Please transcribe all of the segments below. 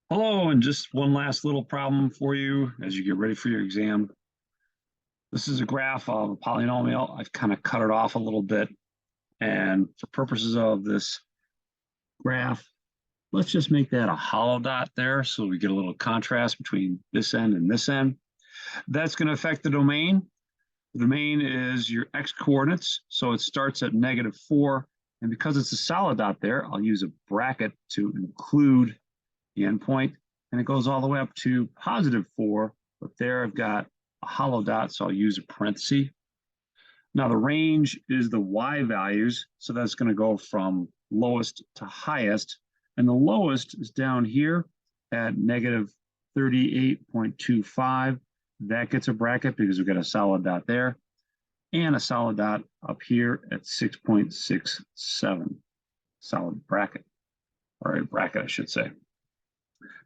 Hello, and just one last little problem for you as you get ready for your exam. This is a graph of a polynomial. I've kind of cut it off a little bit. And for purposes of this graph, let's just make that a hollow dot there so we get a little contrast between this end and this end. That's going to affect the domain. The domain is your x coordinates, so it starts at -4. And because it's a solid dot there, I'll use a bracket to include the endpoint, and it goes all the way up to +4, but there I've got a hollow dot, so I'll use a parenthesis. Now the range is the y values, so that's going to go from lowest to highest, and the lowest is down here at -38.25. That gets a bracket because we've got a solid dot there, and a solid dot up here at 6.67. Solid bracket, or a bracket, I should say.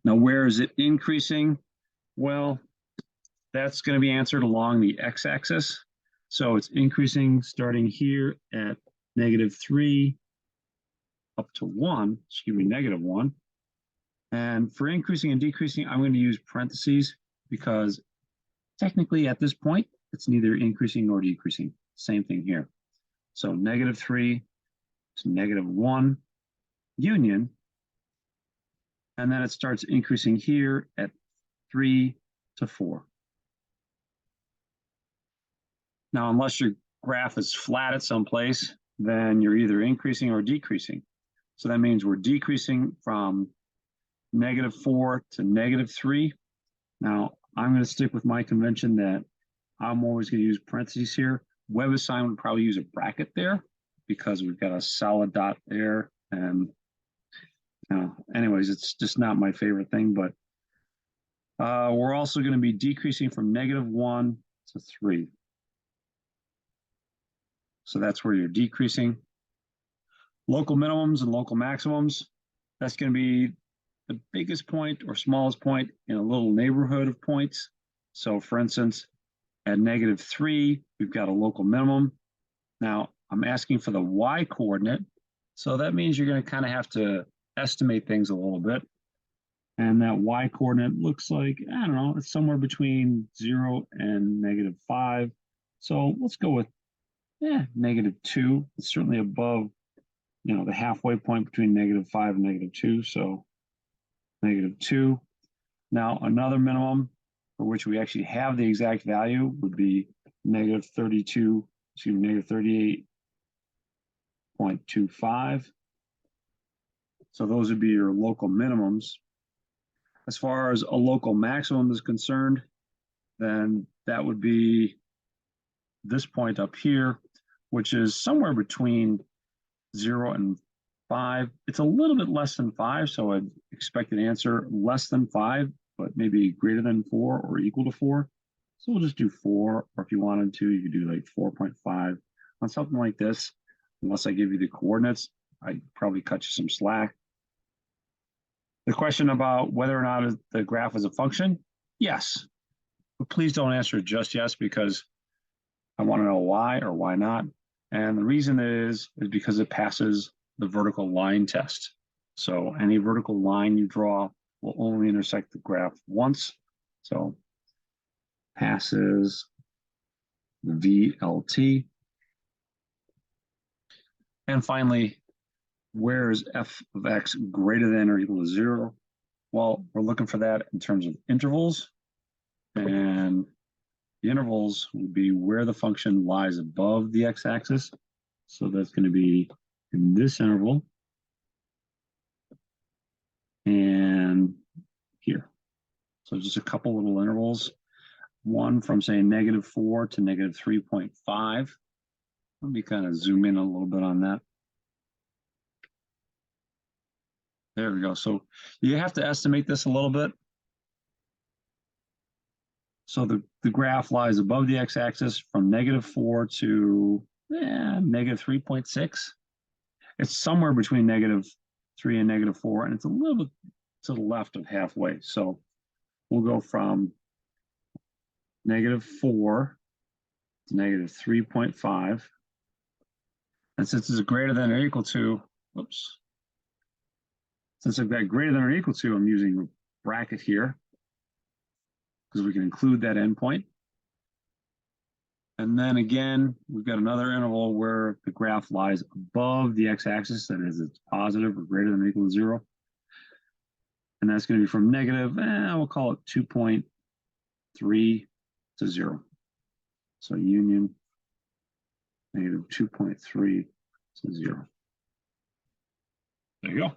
Now, where is it increasing? Well, that's going to be answered along the x-axis. So it's increasing starting here at -3 up to 1, -1. And for increasing and decreasing, I'm going to use parentheses because technically at this point, it's neither increasing nor decreasing. Same thing here. So -3 to -1 union. And then it starts increasing here at 3 to 4. Now, unless your graph is flat at some place, then you're either increasing or decreasing. So that means we're decreasing from -4 to -3. Now, I'm going to stick with my convention that I'm always going to use parentheses here. WebAssign would probably use a bracket there because we've got a solid dot there. And anyways, it's just not my favorite thing, but we're also going to be decreasing from -1 to 3. So that's where you're decreasing. Local minimums and local maximums, that's going to be the biggest point or smallest point in a little neighborhood of points. So for instance, at -3, we've got a local minimum. Now I'm asking for the y coordinate. So that means you're going to kind of have to estimate things a little bit. And that y coordinate looks like, I don't know, it's somewhere between 0 and -5. So let's go with -2. It's certainly above, the halfway point between -5 and -2. So -2. Now another minimum for which we actually have the exact value would be -38.25. So those would be your local minimums. As far as a local maximum is concerned, then that would be this point up here, which is somewhere between 0 and 5. It's a little bit less than 5, so I'd expect an answer less than 5, but maybe greater than 4 or equal to 4. So we'll just do 4, or if you wanted to, you could do like 4.5 on something like this. Unless I give you the coordinates, I'd probably cut you some slack. The question about whether or not the graph is a function, yes, but please don't answer it just yes, because I want to know why or why not. And the reason is because it passes the vertical line test. So any vertical line you draw will only intersect the graph once. So passes the VLT. And finally, where is f of x greater than or equal to 0? Well, we're looking for that in terms of intervals. And the intervals would be where the function lies above the x-axis. So that's going to be in this interval and here. So just a couple little intervals. One from, say, -4 to -3.5. Let me kind of zoom in a little bit on that. There we go. So you have to estimate this a little bit. So the graph lies above the x-axis from -4 to -3.6. It's somewhere between -3 and -4, and it's a little bit to the left of halfway. So we'll go from -4 to -3.5. And since it's greater than or equal to, since I've got greater than or equal to, I'm using bracket here because we can include that endpoint. And then again, we've got another interval where the graph lies above the x-axis, that is, it's positive or greater than or equal to 0. And that's going to be from negative, we'll call it 2.3 to 0. So union negative 2.3 to 0. There you go.